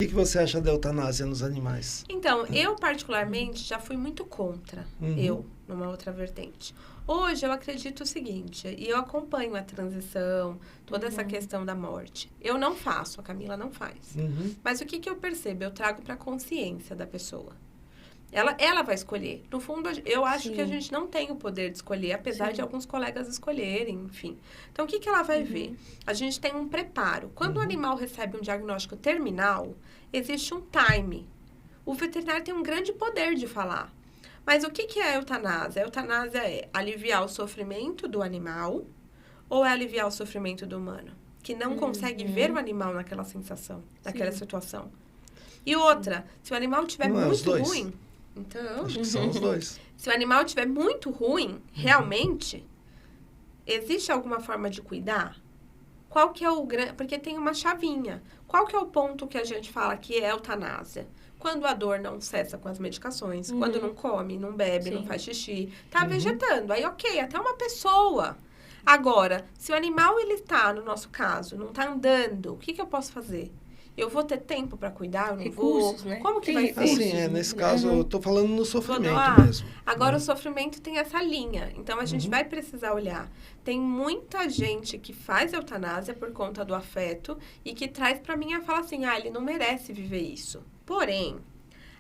O que você acha da eutanásia nos animais? Então, eu particularmente já fui muito contra, numa outra vertente. Hoje eu acredito o seguinte, e eu acompanho a transição, toda essa questão da morte. Eu não faço, a Camila não faz. Mas o que eu percebo? Eu trago para a consciência da pessoa. Ela vai escolher. No fundo, eu acho que a gente não tem o poder de escolher, apesar de alguns colegas escolherem, enfim. Então, o que ela vai ver? A gente tem um preparo. Quando o animal recebe um diagnóstico terminal, existe um time. O veterinário tem um grande poder de falar. Mas o que é a eutanásia? A eutanásia é aliviar o sofrimento do animal ou é aliviar o sofrimento do humano? Que não consegue ver o animal naquela sensação, naquela situação. E outra, se o animal estiver muito ruim... Então, acho que são os dois. Se o animal estiver muito ruim, realmente, existe alguma forma de cuidar? Qual que é o grande... Porque tem uma chavinha. Qual que é o ponto que a gente fala que é eutanásia? Quando a dor não cessa com as medicações, quando não come, não bebe, não faz xixi, tá vegetando. Aí, ok, até uma pessoa. Agora, se o animal, ele tá, no nosso caso, não tá andando, o que eu posso fazer? Eu vou ter tempo para cuidar? Eu não recursos, vou? Né? Como que vai ser? Assim, nesse caso, eu tô falando no sofrimento mesmo. Agora, o sofrimento tem essa linha. Então, a gente vai precisar olhar. Tem muita gente que faz eutanásia por conta do afeto e que traz para mim e fala assim, ele não merece viver isso. Porém,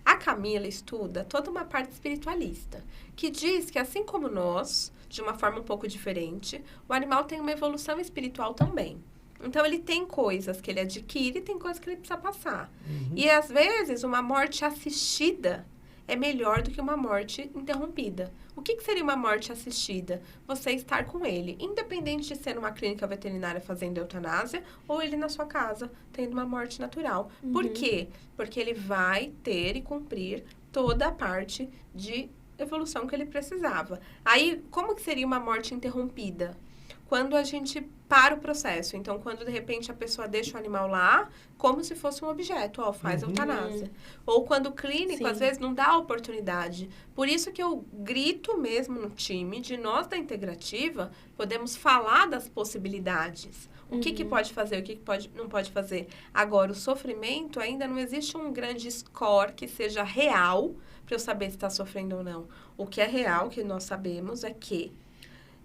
a Camila estuda toda uma parte espiritualista, que diz que assim como nós, de uma forma um pouco diferente, o animal tem uma evolução espiritual também. Então, ele tem coisas que ele adquire e tem coisas que ele precisa passar. E, às vezes, uma morte assistida é melhor do que uma morte interrompida. O que seria uma morte assistida? Você estar com ele, independente de ser numa clínica veterinária fazendo eutanásia ou ele na sua casa, tendo uma morte natural. Por quê? Porque ele vai ter e cumprir toda a parte de evolução que ele precisava. Aí, como que seria uma morte interrompida? Quando a gente para o processo. Então, quando, de repente, a pessoa deixa o animal lá, como se fosse um objeto, faz eutanásia. Ou quando o clínico, às vezes, não dá a oportunidade. Por isso que eu grito mesmo no time, de nós da integrativa, podemos falar das possibilidades. O que pode fazer, o que não pode fazer. Agora, o sofrimento, ainda não existe um grande score que seja real para eu saber se está sofrendo ou não. O que é real, que nós sabemos, é que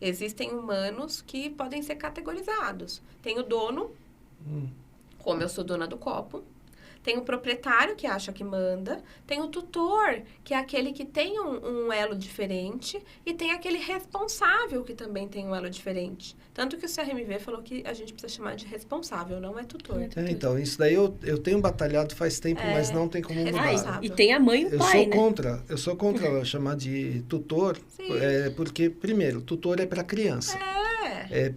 existem humanos que podem ser categorizados. Tem o dono, como eu sou dona do copo. Tem o proprietário, que acha que manda. Tem o tutor, que é aquele que tem um elo diferente. E tem aquele responsável, que também tem um elo diferente. Tanto que o CRMV falou que a gente precisa chamar de responsável, não é tutor. Então, isso daí eu tenho batalhado faz tempo, mas não tem como mudar. E tem a mãe e o pai, Eu sou contra chamar de tutor, porque, primeiro, tutor é para criança.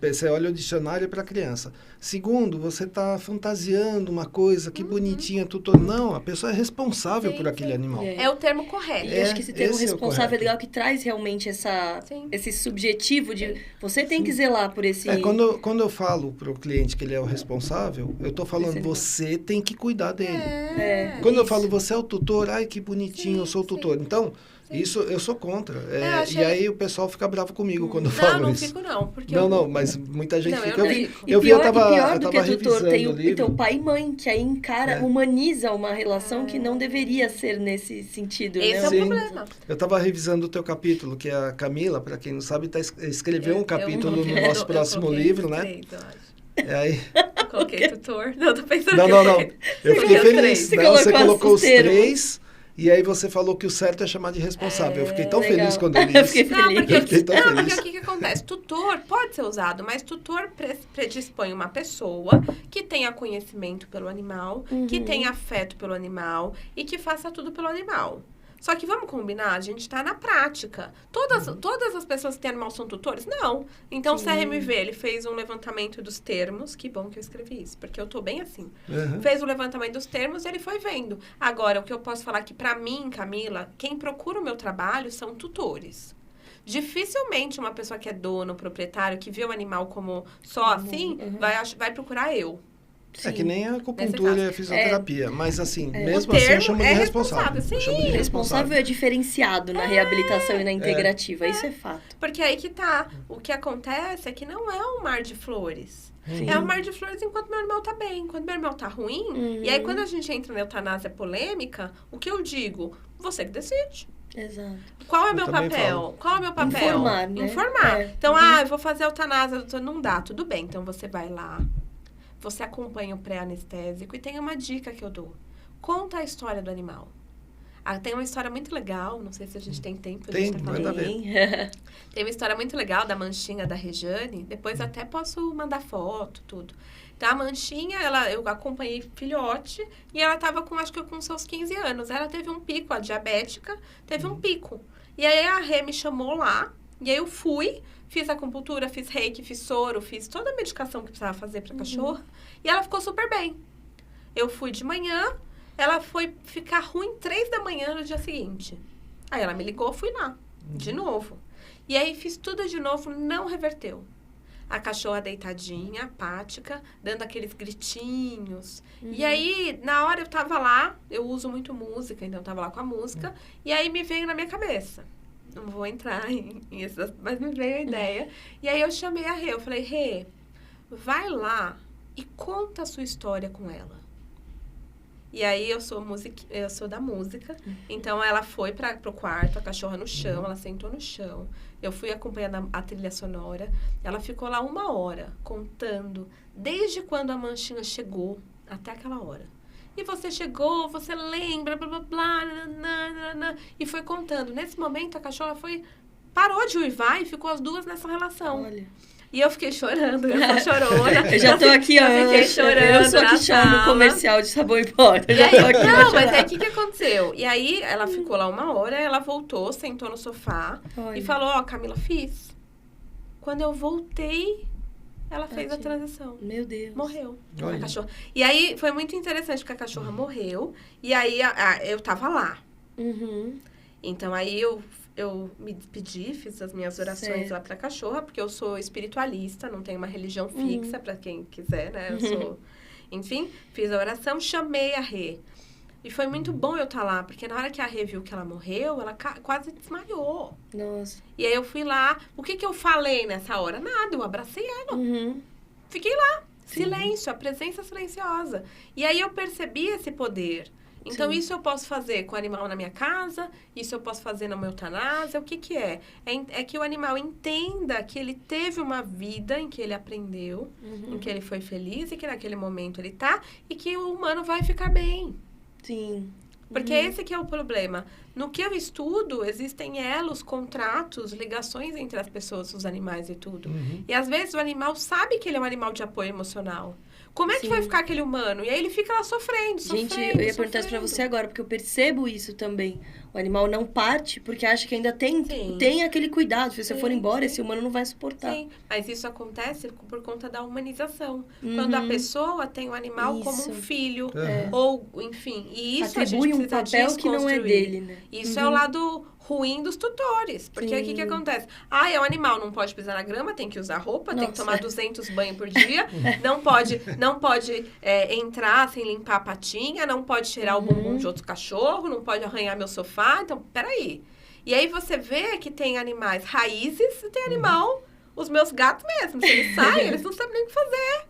Você olha o dicionário, é para criança. Segundo, você está fantasiando uma coisa, que bonitinha, tutor. Não, a pessoa é responsável por aquele animal. É o termo correto. E acho que esse termo responsável é legal, que traz realmente esse subjetivo de... Você tem que zelar por esse... Quando eu falo para o cliente que ele é o responsável, eu estou falando, você tem que cuidar dele. Quando eu falo, você é o tutor, ai, que bonitinho, eu sou o tutor. Então... Isso eu sou contra. E aí o pessoal fica bravo comigo quando eu falo isso. Não, fico não. Porque mas muita gente fica... Pior do que tutor, tem o teu pai e mãe, que aí humaniza uma relação que não deveria ser nesse sentido. Esse é o problema. Eu estava revisando o teu capítulo, que a Camila, para quem não sabe, escreveu um capítulo no nosso próximo livro, né? Aí... Eu coloquei tutor. Não, tô pensando Não. Eu fiquei feliz. Você colocou os 3... E aí você falou que o certo é chamar de responsável. Eu fiquei tão feliz quando eu li isso. Eu fiquei porque o que acontece? Tutor pode ser usado, mas tutor predispõe uma pessoa que tenha conhecimento pelo animal, que tenha afeto pelo animal e que faça tudo pelo animal. Só que vamos combinar, a gente está na prática. Todas as pessoas que têm animal são tutores? Não. Então, o CRMV, ele fez um levantamento dos termos. Que bom que eu escrevi isso, porque eu estou bem assim. Fez o levantamento dos termos e ele foi vendo. Agora, o que eu posso falar que, para mim, Camila, quem procura o meu trabalho são tutores. Dificilmente uma pessoa que é dono, proprietário, que vê o animal como só assim, vai procurar eu. É que nem a acupuntura e a fisioterapia, mas assim, mesmo assim eu chamo de responsável. Sim. Responsável é diferenciado na reabilitação e na integrativa, isso é fato. Porque aí que tá, o que acontece é que não é um mar de flores. É um mar de flores enquanto meu animal tá bem. Enquanto meu animal tá ruim... E aí, quando a gente entra na eutanásia polêmica, o que eu digo? Você que decide. Exato. Qual é o meu papel? Qual é o meu papel? Informar, né? Informar. Então, eu vou fazer eutanásia, doutor, não dá, tudo bem. Então, você vai lá, você acompanha o pré-anestésico e tem uma dica que eu dou. Conta a história do animal. Tem uma história muito legal, não sei se a gente tem tempo. Tem, manda ver. Tem uma história muito legal da manchinha da Rejane, depois até posso mandar foto, tudo. Então, a manchinha, eu acompanhei filhote e ela estava acho que com seus 15 anos. Ela teve um pico, a diabética, teve um pico. E aí, a Rê me chamou lá, e aí eu fui, fiz acupuntura, fiz reiki, fiz soro, fiz toda a medicação que precisava fazer para cachorro, e ela ficou super bem. Eu fui de manhã, ela foi ficar ruim 3 da manhã no dia seguinte. Aí ela me ligou, fui lá, de novo. E aí, fiz tudo de novo, não reverteu. A cachorra deitadinha, apática, dando aqueles gritinhos. E aí, na hora eu tava lá, eu uso muito música, então eu tava lá com a música, e aí me veio na minha cabeça. Não vou entrar em essas, mas me veio a ideia. E aí eu chamei a Rê, eu falei, Rê, vai lá e conta a sua história com ela. E aí eu sou da música, então ela foi pro quarto, a cachorra no chão, ela sentou no chão. Eu fui acompanhando a trilha sonora. Ela ficou lá 1 hora, contando, desde quando a manchinha chegou até aquela hora. E você chegou, você lembra, blá, blá, blá, nanana, e foi contando. Nesse momento, a cachorra parou de uivar e ficou as duas nessa relação. Olha. E eu fiquei chorando, eu sou chorona. Eu já tô aqui, ó. Eu fiquei chorando. Eu sou que choro no comercial de sabão em pó. Mas aí o que aconteceu? E aí ela ficou lá 1 hora, ela voltou, sentou no sofá e falou, Camila, fiz. Quando eu voltei, ela fez a transição. Meu Deus. Morreu. A cachorra. E aí foi muito interessante, porque a cachorra morreu. E aí eu tava lá. Então aí eu me despedi, fiz as minhas orações lá pra cachorra, porque eu sou espiritualista, não tenho uma religião fixa, pra quem quiser, né? Eu sou... Enfim, fiz a oração, chamei a Rê. E foi muito bom eu estar lá, porque na hora que a Rê viu que ela morreu, ela quase desmaiou. Nossa. E aí eu fui lá, o que eu falei nessa hora? Nada, eu abracei ela. Fiquei lá, silêncio, a presença silenciosa. E aí eu percebi esse poder. Então, isso eu posso fazer com o animal na minha casa, isso eu posso fazer na minha eutanásia. O que é? É que o animal entenda que ele teve uma vida em que ele aprendeu, em que ele foi feliz e que naquele momento ele tá, e que o humano vai ficar bem. Sim. Porque esse que é o problema. No que eu estudo, existem elos, contratos, ligações entre as pessoas, os animais e tudo. E às vezes o animal sabe que ele é um animal de apoio emocional. Como é que vai ficar aquele humano? E aí ele fica lá sofrendo. Gente, eu ia perguntar isso pra você agora, porque eu percebo isso também. O animal não parte porque acha que ainda tem aquele cuidado. Se você for embora, esse humano não vai suportar. Sim, mas isso acontece por conta da humanização. Quando a pessoa tem o animal como um filho, ou, enfim, e isso atribui um papel que não é dele, né? Isso é o lado ruim dos tutores. Porque aí o que acontece? É um animal, não pode pisar na grama, tem que usar roupa, tem que tomar 200 banhos por dia, não pode entrar sem limpar a patinha, não pode cheirar o bumbum de outro cachorro, não pode arranhar meu sofá. Então, peraí. E aí você vê que tem animais raízes e tem animal, os meus gatos mesmo, se eles saem, eles não sabem nem o que fazer.